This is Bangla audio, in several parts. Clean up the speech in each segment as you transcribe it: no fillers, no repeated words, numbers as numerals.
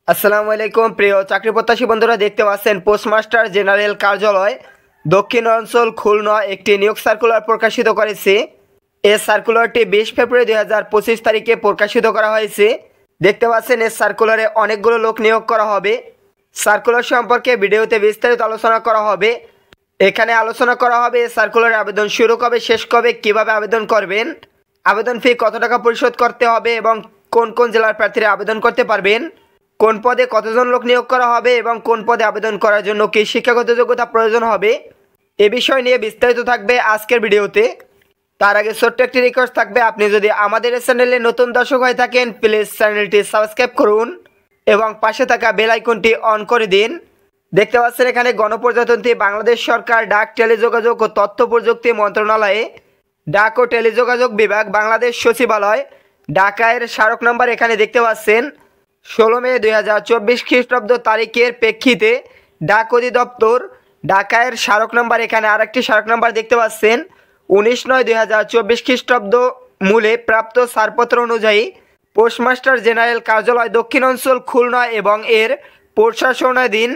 আসসালামু আলাইকুম প্রিয় চাকরি প্রত্যাশী বন্ধুরা, দেখতে পাচ্ছেন পোস্টমাস্টার জেনারেল কার্যালয় দক্ষিণ অঞ্চল খুলনা একটি নিয়োগ সার্কুলার প্রকাশিত করেছে। এই সার্কুলারটি 20 ফেব্রুয়ারি 2025 তারিখে প্রকাশিত করা হয়েছে। দেখতে পাচ্ছেন এই সার্কুলারে অনেকগুলো লোক নিয়োগ করা হবে। সার্কুলার সম্পর্কে ভিডিওতে বিস্তারিত আলোচনা করা হবে। এখানে আলোচনা করা হবে এই সার্কুলারের আবেদন শুরু কবে, শেষ কবে, কিভাবে আবেদন করবেন, আবেদন ফি কত টাকা পরিশোধ করতে হবে এবং কোন কোন জেলার প্রার্থীরা আবেদন করতে পারবেন, কোন পদে কতজন লোক নিয়োগ করা হবে এবং কোন পদে আবেদন করার জন্য কি শিক্ষাগত যোগ্যতা প্রয়োজন হবে, এ বিষয় নিয়ে বিস্তারিত থাকবে আজকের ভিডিওতে। তার আগে ছোট্ট একটি রিকোয়েস্ট থাকবে, আপনি যদি আমাদের এই চ্যানেলে নতুন দর্শক হয়ে থাকেন প্লিজ চ্যানেলটি সাবস্ক্রাইব করুন এবং পাশে থাকা বেল আইকনটি অন করে দিন। দেখতে পাচ্ছেন এখানে গণপ্রজাতন্ত্রী বাংলাদেশ সরকার ডাক, টেলিযোগাযোগ ও তথ্য প্রযুক্তি মন্ত্রণালয়ে ডাক ও টেলিযোগাযোগ বিভাগ, বাংলাদেশ সচিবালয়, ঢাকার স্মারক নম্বর এখানে দেখতে পাচ্ছেন 16 মে 2024 খ্রিস্টাব্দ তারিখের প্রেক্ষিতে ডাক অধিদপ্তর ঢাকার স্মারক নম্বর এখানে আরেকটি স্মারক নম্বর দেখতে পাচ্ছেন 19/9/2024 খ্রিস্টাব্দ মূলে প্রাপ্ত ছাড়পত্র অনুযায়ী পোস্টমাস্টার জেনারেল কার্যালয় দক্ষিণ অঞ্চল খুলনা এবং এর প্রশাসনাধীন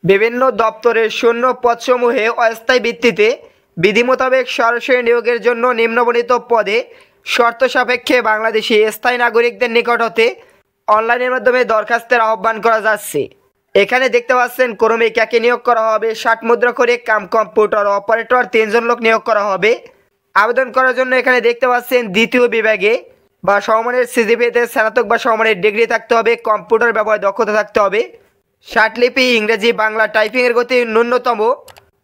বিভিন্ন দপ্তরের শূন্য পদসমূহে অস্থায়ী ভিত্তিতে বিধি মোতাবেক সরাসরি নিয়োগের জন্য নিম্নবর্ণিত পদে শর্ত সাপেক্ষে বাংলাদেশি স্থায়ী নাগরিকদের নিকট হতে অনলাইনের মাধ্যমে দরখাস্তের আহ্বান করা যাচ্ছে। এখানে দেখতে পাচ্ছেন ক্রমিক একে নিয়োগ করা হবে 60 মুদ্রা করে, কম্পিউটার অপারেটর 3 জন লোক নিয়োগ করা হবে। আবেদন করার জন্য এখানে দেখতে পাচ্ছেন দ্বিতীয় বিভাগে বা সমমানের সিজিপিএতে স্নাতক বা সমমানের ডিগ্রি থাকতে হবে, কম্পিউটার ব্যবহারে দক্ষতা থাকতে হবে, ষাটলিপি ইংরেজি বাংলা টাইপিংয়ের গতি ন্যূনতম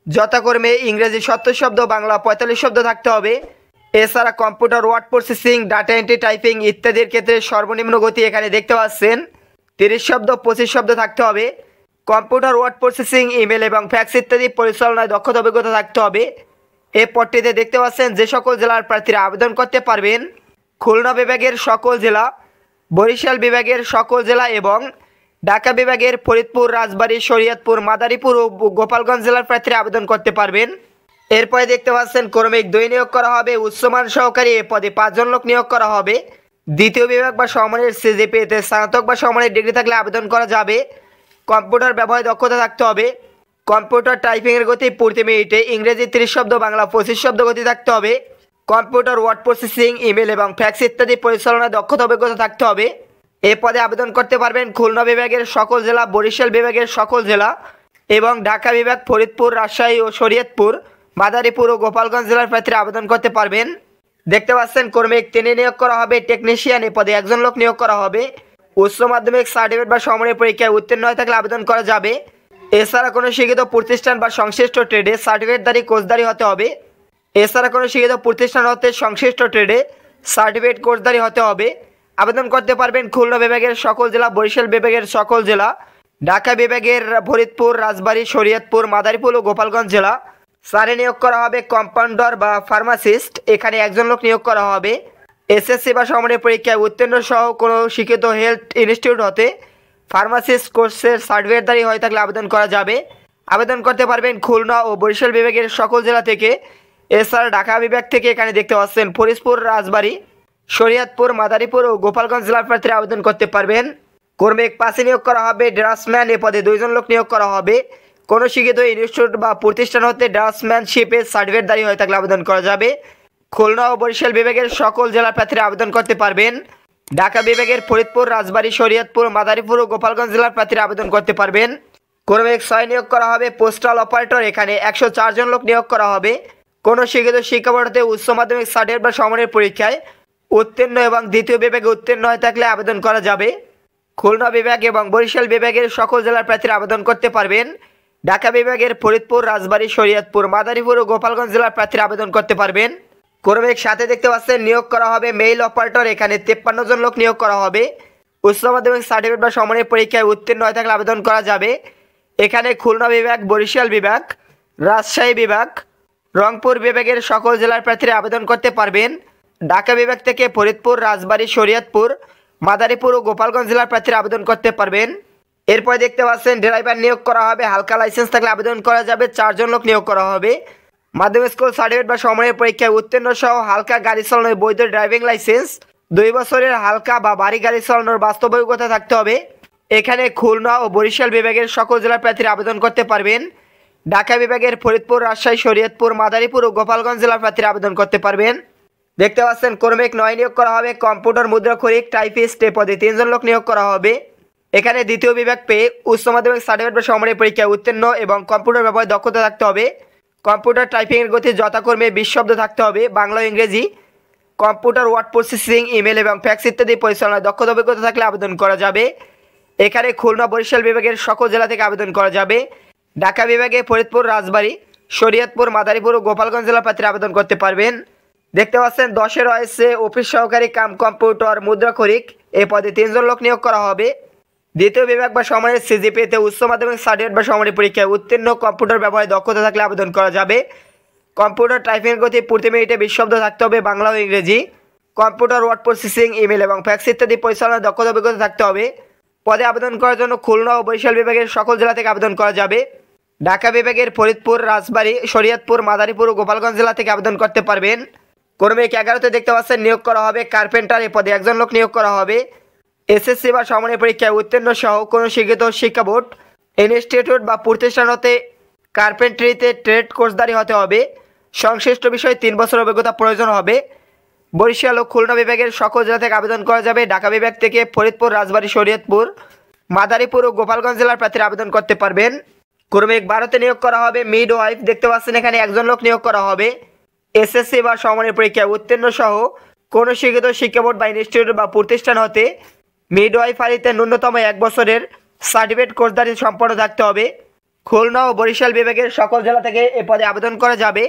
যথাক্রমে ইংরেজি 70 শব্দ, বাংলা 45 শব্দ থাকতে হবে। এছাড়া computer word processing, data entry, typing ইত্যাদির ক্ষেত্রে সর্বনিম্ন গতি এখানে দেখতে পাচ্ছেন 30 শব্দ 25 শব্দ থাকতে হবে। কম্পিউটার ওয়ার্ড প্রসেসিং, ইমেল এবং ফ্যাক্স ইত্যাদি পরিচালনায় দক্ষতা অভিজ্ঞতা থাকতে হবে। এই পদটিতে দেখতে পাচ্ছেন যে সকল জেলার প্রার্থীরা আবেদন করতে পারবেন: খুলনা বিভাগের সকল জেলা, বরিশাল বিভাগের সকল জেলা এবং ঢাকা বিভাগের ফরিদপুর, রাজবাড়ী, শরীয়তপুর, মাদারীপুর ও গোপালগঞ্জ জেলার প্রার্থীরা আবেদন করতে পারবেন। এরপরে দেখতে পাচ্ছেন ক্রমিক 2 নিয়োগ করা হবে উচ্চমান সহকারী, এ পদে 5 জন লোক নিয়োগ করা হবে। দ্বিতীয় বিভাগ বা সমমানের সিজিপিএতে স্নাতক বা সমমানের ডিগ্রি থাকলে আবেদন করা যাবে। কম্পিউটার ব্যবহারে দক্ষতা থাকতে হবে। কম্পিউটার টাইপিংয়ের গতি প্রতি মিনিটে ইংরেজি 30 শব্দ, বাংলা 25 শব্দ গতি থাকতে হবে। কম্পিউটার ওয়ার্ড প্রসেসিং, ইমেল এবং ফ্যাক্স ইত্যাদি পরিচালনায় দক্ষতা অভিজ্ঞতা থাকতে হবে। এ পদে আবেদন করতে পারবেন খুলনা বিভাগের সকল জেলা, বরিশাল বিভাগের সকল জেলা এবং ঢাকা বিভাগ, ফরিদপুর, রাজশাহী ও শরীয়তপুর, মাদারীপুর ও গোপালগঞ্জ জেলার প্রার্থীরা আবেদন করতে পারবেন। দেখতে পাচ্ছেন ক্রমিক 3 নিয়োগ করা হবে টেকনিশিয়ান, এ পদে 1 জন লোক নিয়োগ করা হবে। উচ্চ মাধ্যমিক সার্টিফিকেট বা সমমানের পরীক্ষায় উত্তীর্ণ হয়ে থাকলে আবেদন করা যাবে। এছাড়া কোনো শিক্ষিত প্রতিষ্ঠান বা সংশ্লিষ্ট ট্রেডে সার্টিফিকেটধারী কোর্সধারী হতে হবে। এছাড়া কোনো শিক্ষিত প্রতিষ্ঠান হতে সংশ্লিষ্ট ট্রেডে সার্টিফিকেট কোর্সধারী হতে হবে। আবেদন করতে পারবেন খুলনা বিভাগের সকল জেলা, বরিশাল বিভাগের সকল জেলা, ঢাকা বিভাগের ফরিদপুর, রাজবাড়ী, শরীয়তপুর, মাদারীপুর ও গোপালগঞ্জ জেলা। 4 নিয়োগ করা হবে কম্পাউন্ডার বা ফার্মাসিস্ট, এখানে 1 জন লোক নিয়োগ করা হবে। এসএসসি বা সমমানের পরীক্ষায় উত্তীর্ণ সহ কোনো শিক্ষিত হেলথ ইনস্টিটিউট হতে ফার্মাসিস্ট কোর্সের সার্টিফিকেটধারী হয়ে থাকলে আবেদন করা যাবে। আবেদন করতে পারবেন খুলনা ও বরিশাল বিভাগের সকল জেলা থেকে। এছাড়া ঢাকা বিভাগ থেকে এখানে দেখতে পাচ্ছেন ফরিদপুর, রাজবাড়ী, শরীয়তপুর, মাদারীপুর ও গোপালগঞ্জ জেলার প্রার্থীরা আবেদন করতে পারবেন। কর্মিক 5 নিয়োগ করা হবে ড্রাফটসম্যান, এ পদে 2 জন লোক নিয়োগ করা হবে। কোনো শিক্ষিত ইনস্টিটিউট বা প্রতিষ্ঠান হতে ড্রাফটসম্যানশিপের সার্টিফিকেটধারী হয়ে থাকলে আবেদন করা যাবে। খুলনা ও বরিশাল বিভাগের সকল জেলার প্রার্থীরা আবেদন করতে পারবেন। ঢাকা বিভাগের ফরিদপুর, রাজবাড়ী, শরীয়তপুর, মাদারীপুর ও গোপালগঞ্জ জেলার প্রার্থীরা আবেদন করতে পারবেন। কর্মিক 6 নিয়োগ করা হবে পোস্টাল অপারেটর, এখানে 104 জন লোক নিয়োগ করা হবে। কোনো শিক্ষিত শিক্ষা বোর্ড হতে উচ্চ মাধ্যমিক সার্টিফিকেট বা সমমানের পরীক্ষায় উত্তীর্ণ এবং দ্বিতীয় বিভাগে উত্তীর্ণ হয়ে থাকলে আবেদন করা যাবে। খুলনা বিভাগ এবং বরিশাল বিভাগের সকল জেলার প্রার্থীরা আবেদন করতে পারবেন। ঢাকা বিভাগের ফরিদপুর, রাজবাড়ী, শরীয়তপুর, মাদারীপুর ও গোপালগঞ্জ জেলার প্রার্থীরা আবেদন করতে পারবেন। ক্রমিক 7 দেখতে পাচ্ছেন নিয়োগ করা হবে মেইল অপারেটর, এখানে 53 জন লোক নিয়োগ করা হবে। উচ্চ মাধ্যমিক সার্টিফিকেট বা সমমানের পরীক্ষায় উত্তীর্ণ হয়ে থাকলে আবেদন করা যাবে। এখানে খুলনা বিভাগ, বরিশাল বিভাগ, রাজশাহী বিভাগ, রংপুর বিভাগের সকল জেলার প্রার্থীরা আবেদন করতে পারবেন। ঢাকা বিভাগ থেকে ফরিদপুর, রাজবাড়ী, শরীয়তপুর, মাদারীপুর ও গোপালগঞ্জ জেলার প্রার্থীরা আবেদন করতে পারবেন। এরপরে দেখতে পাচ্ছেন ড্রাইভার নিয়োগ করা হবে, হালকা লাইসেন্স থাকলে আবেদন করা যাবে। 4 জন লোক নিয়োগ করা হবে। মাধ্যমিক স্কুল সার্টিফিকেট বা সমমানের পরীক্ষায় উত্তীর্ণ সহ হালকা গাড়ি চালানোর বৈধ ড্রাইভিং লাইসেন্স, 2 বছরের হালকা বা ভারী গাড়ি চালানোর বাস্তব অভিজ্ঞতা থাকতে হবে। এখানে খুলনা ও বরিশাল বিভাগের সকল জেলার প্রার্থীরা আবেদন করতে পারবেন। ঢাকা বিভাগের ফরিদপুর, রাজশাহী, শরীয়তপুর, মাদারীপুর ও গোপালগঞ্জ জেলার প্রার্থীরা আবেদন করতে পারবেন। দেখতে পাচ্ছেন ক্রমিক 9 নিয়োগ করা হবে। কম্পিউটার মুদ্রাক্ষরিক টাইপিস্ট এ পদে 3 জন লোক নিয়োগ করা হবে। এখানে দ্বিতীয় বিভাগ পেয়ে উচ্চ মাধ্যমিক সার্টিফিকেট বা সমমানের পরীক্ষায় উত্তীর্ণ এবং কম্পিউটার ব্যবহারে দক্ষতা থাকতে হবে। কম্পিউটার টাইপিংয়ের গতি যথাক্রমে 20 শব্দ থাকতে হবে, বাংলা ও ইংরেজি। কম্পিউটার ওয়ার্ড প্রসেসিং, ইমেল এবং ফ্যাক্স ইত্যাদি পরিচালনায় দক্ষতা অভিজ্ঞতা থাকলে আবেদন করা যাবে। এখানে খুলনা, বরিশাল বিভাগের সকল জেলা থেকে আবেদন করা যাবে। ঢাকা বিভাগে ফরিদপুর, রাজবাড়ী, শরীয়তপুর, মাদারীপুর ও গোপালগঞ্জ জেলার প্রার্থীরা আবেদন করতে পারবেন। দেখতে পাচ্ছেন 10 রয়েছে অফিস সহকারী কাম কম্পিউটার মুদ্রাক্ষরিক এই পদে 3 জন লোক নিয়োগ করা হবে। দ্বিতীয় বিভাগ বা সমমানের সিজিপিএতে উচ্চ মাধ্যমিক সার্টিফিকেট বা সমমানের পরীক্ষায় উত্তীর্ণ, কম্পিউটার ব্যবহারে দক্ষতা থাকলে আবেদন করা যাবে। কম্পিউটার টাইপিংয়ের গতি প্রতি মিনিটে 20 শব্দ থাকতে হবে, বাংলা ও ইংরেজি। কম্পিউটার ওয়ার্ড প্রসেসিং, ইমেল এবং ফ্যাক্স ইত্যাদি পরিচালনায় দক্ষতা অভিজ্ঞতা থাকতে হবে। পদে আবেদন করার জন্য খুলনা ও বরিশাল বিভাগের সকল জেলা থেকে আবেদন করা যাবে। ঢাকা বিভাগের ফরিদপুর, রাজবাড়ী, শরীয়তপুর, মাদারীপুর ও গোপালগঞ্জ জেলা থেকে আবেদন করতে পারবেন। ক্রমিক 11তে দেখতে পাচ্ছেন নিয়োগ করা হবে কার্পেন্টার এই পদে 1 জন লোক নিয়োগ করা হবে। এসএসসি বা সমমানের পরীক্ষায় উত্তীর্ণ সহ কোনো স্বীকৃত শিক্ষা বোর্ড, ইনস্টিটিউট বা প্রতিষ্ঠান হতে কার্পেন্টারিতে ট্রেড কোর্সধারী হতে হবে। সংশ্লিষ্ট বিষয়ে 3 বছর অভিজ্ঞতা প্রয়োজন হবে। বরিশাল ও খুলনা বিভাগের সকল জেলা থেকে আবেদন করা যাবে। ঢাকা বিভাগ থেকে ফরিদপুর, রাজবাড়ী, শরীয়তপুর, মাদারীপুর ও গোপালগঞ্জ জেলার প্রার্থীরা আবেদন করতে পারবেন। ক্রমিক 12তে নিয়োগ করা হবে মিড ওয়াইফ। দেখতে পাচ্ছেন এখানে 1 জন লোক নিয়োগ করা হবে। এসএসসি বা সমমানের পরীক্ষায় উত্তীর্ণ সহ কোনো স্বীকৃত শিক্ষা বোর্ড বা ইনস্টিটিউট বা প্রতিষ্ঠান হতে মিড ওয়াইফারিতে ন্যূনতম 1 বছরের সার্টিফিকেট কোর্সধারী সম্পন্ন থাকতে হবে। খুলনা ও বরিশাল বিভাগের সকল জেলা থেকে এ পদে আবেদন করা যাবে।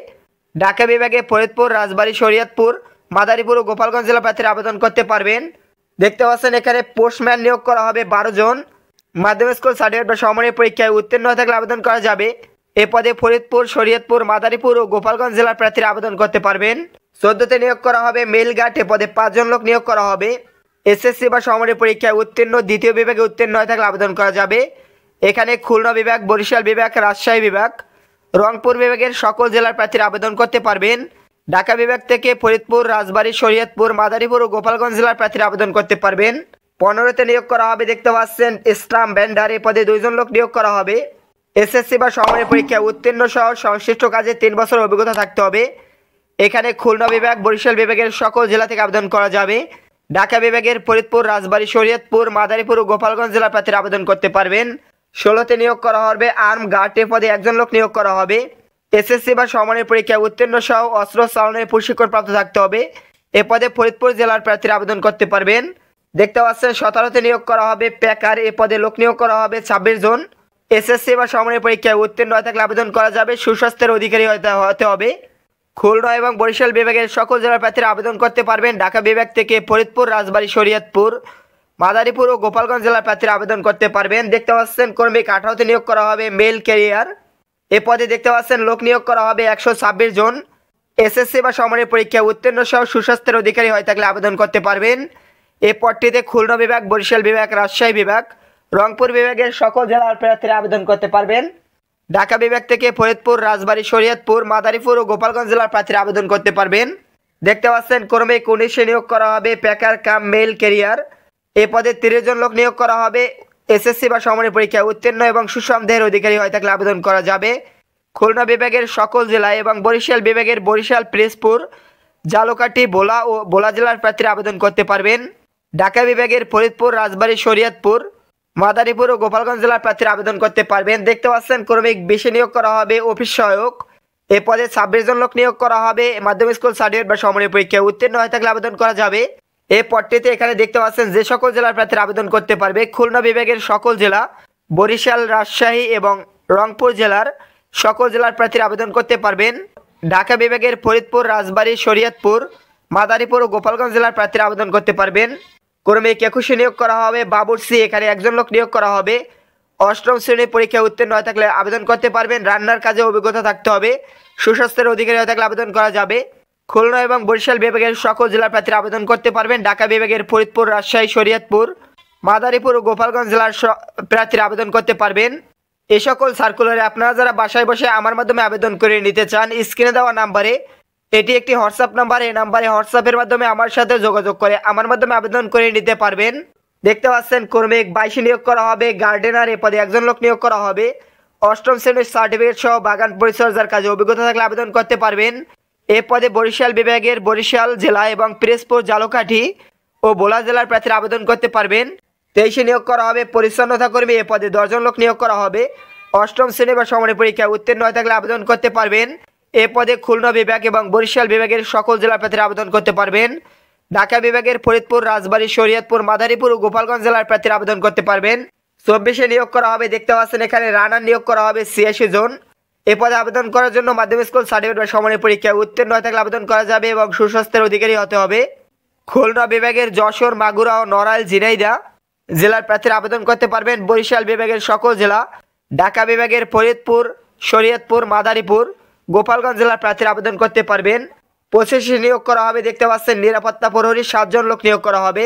ঢাকা বিভাগে ফরিদপুর, রাজবাড়ী, শরীয়তপুর, মাদারীপুর ও গোপালগঞ্জ জেলা প্রার্থীরা আবেদন করতে পারবেন। দেখতে পাচ্ছেন এখানে পোস্টম্যান নিয়োগ করা হবে 12 জন। মাধ্যমিক স্কুল সার্টিফিকেট বা সমমানের পরীক্ষায় উত্তীর্ণ হয়ে থাকলে আবেদন করা যাবে। এ পদে ফরিদপুর, শরীয়তপুর, মাদারীপুর ও গোপালগঞ্জ জেলার প্রার্থীরা আবেদন করতে পারবেন। 14তে নিয়োগ করা হবে মেল গার্ড। এ পদে 5 জন লোক নিয়োগ করা হবে। এসএসসি বা সমমানের পরীক্ষায় উত্তীর্ণ, দ্বিতীয় বিভাগে উত্তীর্ণ হয়ে থাকলে আবেদন করা যাবে। এখানে খুলনা বিভাগ, বরিশাল বিভাগ, রাজশাহী বিভাগ, রংপুর বিভাগের সকল জেলার প্রার্থীরা আবেদন করতে পারবেন। ঢাকা বিভাগ থেকে ফরিদপুর, রাজবাড়ী, শরীয়তপুর, মাদারীপুর ও গোপালগঞ্জ জেলার প্রার্থীরা আবেদন করতে পারবেন। 15তে নিয়োগ করা হবে দেখতে পাচ্ছেন স্টাম্প ভেন্ডার। এই পদে 2 জন লোক নিয়োগ করা হবে। এসএসসি বা সমমানের পরীক্ষায় উত্তীর্ণ সহ সংশ্লিষ্ট কাজে 3 বছর অভিজ্ঞতা থাকতে হবে। এখানে খুলনা বিভাগ, বরিশাল বিভাগের সকল জেলা থেকে আবেদন করা যাবে। ঢাকা বিভাগের ফরিদপুর, রাজবাড়ী, শরীয়তপুর, মাদারীপুর ও গোপালগঞ্জ জেলার প্রার্থীরা আবেদন করতে পারবেন। 16তে নিয়োগ করা হবে আর্ম গার্ড। এ পদে 1 জন লোক নিয়োগ করা হবে। এসএসসি বা সমমানের পরীক্ষায় উত্তীর্ণ সহ অস্ত্র চালনায় প্রশিক্ষণ প্রাপ্ত থাকতে হবে। এ পদে ফরিদপুর জেলার প্রার্থীরা আবেদন করতে পারবেন। দেখতে পাচ্ছেন 17তে নিয়োগ করা হবে প্যাকার। এ পদে লোক নিয়োগ করা হবে 26 জন। এসএসসি বা সমমানের পরীক্ষায় উত্তীর্ণ হয়ে থাকলে আবেদন করা যাবে। সুস্বাস্থ্যের অধিকারী হতে হবে। খুলনা এবং বরিশাল বিভাগের সকল জেলার প্রার্থীরা আবেদন করতে পারবেন। ঢাকা বিভাগ থেকে ফরিদপুর, রাজবাড়ী, শরীয়তপুর, মাদারীপুর ও গোপালগঞ্জ জেলার প্রার্থীরা আবেদন করতে পারবেন। দেখতে পাচ্ছেন ক্রমিক 18তে নিয়োগ করা হবে মেল ক্যারিয়ার। এ পদে দেখতে পাচ্ছেন লোক নিয়োগ করা হবে 126 জন। এসএসসি বা সমমানের পরীক্ষায় উত্তীর্ণ সহ সুস্বাস্থ্যের অধিকারী হয়ে থাকলে আবেদন করতে পারবেন। এই পদটিতে খুলনা বিভাগ, বরিশাল বিভাগ, রাজশাহী বিভাগ, রংপুর বিভাগের সকল জেলার প্রার্থীরা আবেদন করতে পারবেন। ঢাকা বিভাগ থেকে ফরিদপুর, রাজবাড়ী, শরীয়তপুর, মাদারীপুর ও গোপালগঞ্জ জেলার প্রার্থীরা আবেদন করতে পারবেন। দেখতে পাচ্ছেন ক্রমিক 19-এ নিয়োগ করা হবে প্যাকার কাম মেল ক্যারিয়ার। এ পদে 30 জন লোক নিয়োগ করা হবে। এসএসসি বা সমমানের পরীক্ষায় উত্তীর্ণ এবং সুসন্দেহের অধিকারী হয়ে থাকলে আবেদন করা যাবে। খুলনা বিভাগের সকল জেলায় এবং বরিশাল বিভাগের বরিশাল, পিরোজপুর, ঝালকাঠি, ভোলা জেলার প্রার্থীরা আবেদন করতে পারবেন। ঢাকা বিভাগের ফরিদপুর, রাজবাড়ী, শরীয়তপুর, মাদারীপুর ও গোপালগঞ্জ জেলার প্রার্থীরা আবেদন করতে পারবেন। দেখতে পাচ্ছেন ক্রমিক 20-এ নিয়োগ করা হবে অফিস সহায়ক। এ পদে 26 জন লোক নিয়োগ করা হবে। মাধ্যমিক স্কুল সার্টিফিকেট বা সমমানের পরীক্ষায় উত্তীর্ণ হয়ে থাকলে আবেদন করা যাবে। এই পদটিতে এখানে দেখতে পাচ্ছেন যে সকল জেলার প্রার্থীরা আবেদন করতে পারবে। খুলনা বিভাগের সকল জেলা, বরিশাল, রাজশাহী এবং রংপুর জেলার সকল জেলার প্রার্থীরা আবেদন করতে পারবেন। ঢাকা বিভাগের ফরিদপুর, রাজবাড়ী, শরীয়তপুর, মাদারীপুর ও গোপালগঞ্জ জেলার প্রার্থীরা আবেদন করতে পারবেন। ক্রমিক 21-এ নিয়োগ করা হবে বাবুর্চি। এখানে 1 জন লোক নিয়োগ করা হবে। 8ম শ্রেণীর পরীক্ষায় উত্তীর্ণ হয়ে থাকলে আবেদন করতে পারবেন। রান্নার কাজে অভিজ্ঞতা থাকতে হবে। সুস্বাস্থ্যের অধিকারী হয়ে থাকলে আবেদন করা যাবে। খুলনা এবং বরিশাল বিভাগের সকল জেলার প্রার্থীরা আবেদন করতে পারবেন। ঢাকা বিভাগের ফরিদপুর, রাজশাহী, শরীয়তপুর, মাদারীপুর ও গোপালগঞ্জ জেলার প্রার্থীরা আবেদন করতে পারবেন। এই সকল সার্কুলারে আপনারা যারা বাসায় বসে আমার মাধ্যমে আবেদন করে নিতে চান, স্ক্রিনে দেওয়া নাম্বারে, এটি একটি হোয়াটসঅ্যাপ নাম্বার, এই নাম্বারে হোয়াটসঅ্যাপের মাধ্যমে আমার সাথে যোগাযোগ করে আমার মাধ্যমে আবেদন করে নিতে পারবেন। দেখতে পাচ্ছেন কর্মিক 22 নিয়োগ করা হবে। গার্ডেনার এ পদে একজন লোক নিয়োগ করা হবে। অষ্টম শ্রেণীর সার্টিফিকেট সহ বাগান পরিচর্যার কাজে অভিজ্ঞতা থাকলে আবেদন করতে পারবেন। এ পদে বরিশাল বিভাগের বরিশাল জেলা এবং পিরোজপুর ঝালকাঠি ও ভোলা জেলার প্রার্থীরা আবেদন করতে পারবেন। 23 নিয়োগ করা হবে পরিচ্ছন্নতা কর্মী। এ পদে 10 জন লোক নিয়োগ করা হবে। অষ্টম শ্রেণী বা সমানের পরীক্ষায় উত্তীর্ণ হয়ে থাকলে আবেদন করতে পারবেন। এ পদে খুলনা বিভাগ এবং বরিশাল বিভাগের সকল জেলার প্রার্থীরা আবেদন করতে পারবেন। ঢাকা বিভাগের ফরিদপুর, রাজবাড়ী, শরীয়তপুর, মাদারীপুর ও গোপালগঞ্জ জেলার প্রার্থীরা আবেদন করতে পারবেন। 24 নিয়োগ করা হবে। দেখতে পাচ্ছেন এখানে রানার নিয়োগ করা হবে 86 জন। এ পদে আবেদন করার জন্য মাধ্যমিক স্কুল সার্টিফিকেট বা সমানের পরীক্ষায় উত্তীর্ণ হয়ে থাকলে আবেদন করা যাবে এবং সুস্বাস্থ্যের অধিকারী হতে হবে। খুলনা বিভাগের যশোর, মাগুরা ও নড়াইল, ঝিনাইদহ জেলার প্রার্থীরা আবেদন করতে পারবেন। বরিশাল বিভাগের সকল জেলা, ঢাকা বিভাগের ফরিদপুর, শরীয়তপুর, মাদারীপুর, গোপালগঞ্জ জেলার প্রার্থীরা আবেদন করতে পারবেন। 25 নিয়োগ করা হবে। দেখতে পাচ্ছেন নিরাপত্তা প্রহরী 7 জন লোক নিয়োগ করা হবে।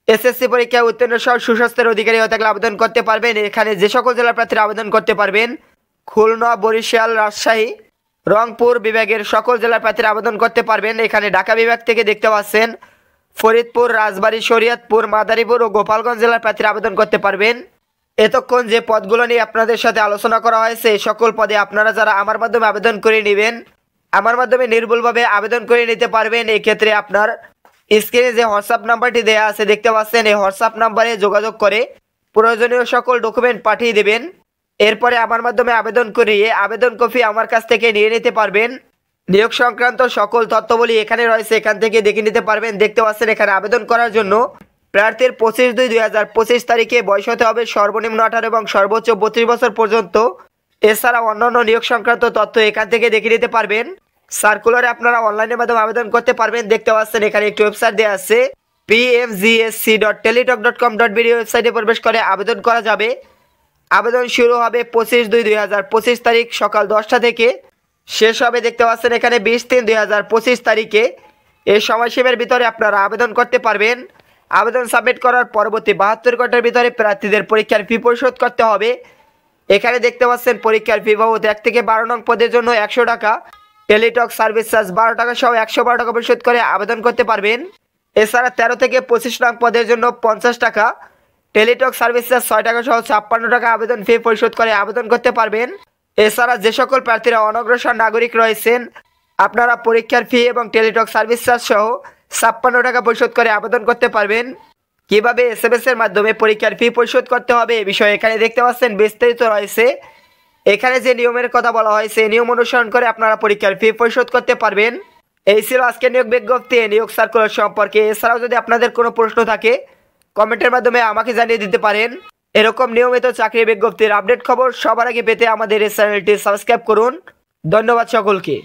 এসএসসি পরীক্ষায় উত্তীর্ণ সহ সুস্বাস্থ্যের অধিকারী হয়ে থাকলে আবেদন করতে পারবেন। এখানে যে সকল জেলার প্রার্থীরা আবেদন করতে পারবেন: খুলনা, বরিশাল, রাজশাহী, রংপুর বিভাগের সকল জেলার প্রার্থীরা আবেদন করতে পারবেন। এখানে ঢাকা বিভাগ থেকে দেখতে পাচ্ছেন ফরিদপুর, রাজবাড়ী, শরীয়তপুর, মাদারীপুর ও গোপালগঞ্জ জেলার প্রার্থীরা আবেদন করতে পারবেন। এতক্ষণ যে পদগুলো নিয়ে আপনাদের সাথে আলোচনা করা হয়েছে, এই সকল পদে আপনারা যারা আমার মাধ্যমে আবেদন করে নেবেন, আমার মাধ্যমে নির্ভুলভাবে আবেদন করে নিতে পারবেন। এই ক্ষেত্রে আপনার স্ক্রিনে যে হোয়াটসঅ্যাপ নাম্বারটি দেওয়া আছে দেখতে পাচ্ছেন, এই হোয়াটসঅ্যাপ নাম্বারে যোগাযোগ করে প্রয়োজনীয় সকল ডকুমেন্ট পাঠিয়ে দেবেন। এরপরে আমার মাধ্যমে আবেদন করিয়ে আবেদন কপি আমার কাছ থেকে নিয়ে নিতে পারবেন। নিয়োগ সংক্রান্ত সকল তথ্যবলি এখানে রয়েছে, এখান থেকে দেখে নিতে পারবেন। দেখতে পাচ্ছেন এখানে আবেদন করার জন্য প্রার্থীর 25/2/2025 তারিখে বয়স হতে হবে সর্বনিম্ন 18 এবং সর্বোচ্চ 32 বছর পর্যন্ত। এছাড়া অন্যান্য নিয়োগ সংক্রান্ত তথ্য এখান থেকে দেখে নিতে পারবেন। সার্কুলারে আপনারা অনলাইনের মাধ্যমে আবেদন করতে পারবেন। দেখতে পাচ্ছেন এখানে একটি ওয়েবসাইট দেওয়া আছে, pmgsc.teletalk.com.bd ওয়েবসাইটে প্রবেশ করে আবেদন করা যাবে। আবেদন শুরু হবে 25/2/2025 তারিখ সকাল 10টা থেকে, শেষ হবে দেখতে পাচ্ছেন এখানে 20/3/2025 তারিখে। এই সময়সীমার ভিতরে আপনারা আবেদন করতে পারবেন। আবেদন সাবমিট করার পরবর্তী 72 ঘন্টার ভিতরে প্রার্থীদের পরীক্ষার ফি পরিশোধ করতে হবে। এখানে দেখতে পাচ্ছেন পরীক্ষার ফি বাবদ 1 থেকে 12 নং পদের জন্য 100 টাকা, টেলিটক সার্ভিস চার্জ 12 টাকা সহ 112 টাকা পরিশোধ করে আবেদন করতে পারবেন। এছাড়া 13 থেকে 25 নং পদের জন্য 50 টাকা, টেলিটক সার্ভিস চার্জ 6 টাকা সহ 56 টাকা আবেদন ফি পরিশোধ করে আবেদন করতে পারবেন। এছাড়া যে সকল প্রার্থীরা অনগ্রসর নাগরিক রয়েছেন, আপনারা পরীক্ষার ফি এবং টেলিটক সার্ভিস চার্জ সহ 56 টাকা পরিশোধ করে আবেদন করতে পারবেন। কিভাবে SMS এর মাধ্যমে পরীক্ষার ফি পরিশোধ করতে হবে এ বিষয়ে এখানে দেখতে পাচ্ছেন বিস্তারিত রয়েছে। এখানে যে নিয়মের কথা বলা হয়েছে, নিয়ম অনুসরণ করে আপনারা পরীক্ষার ফি পরিশোধ করতে পারবেন। এই ছিল আজকের নিয়োগ বিজ্ঞপ্তি, নিয়োগ সার্কুলার সম্পর্কে। এছাড়াও যদি আপনাদের কোনো প্রশ্ন থাকে কমেন্টের মাধ্যমে আমাকে জানিয়ে দিতে পারেন। এরকম নিয়মিত চাকরি বিজ্ঞপ্তির আপডেট খবর সবার আগে পেতে আমাদের এই চ্যানেলটি সাবস্ক্রাইব করুন। ধন্যবাদ সকলকে।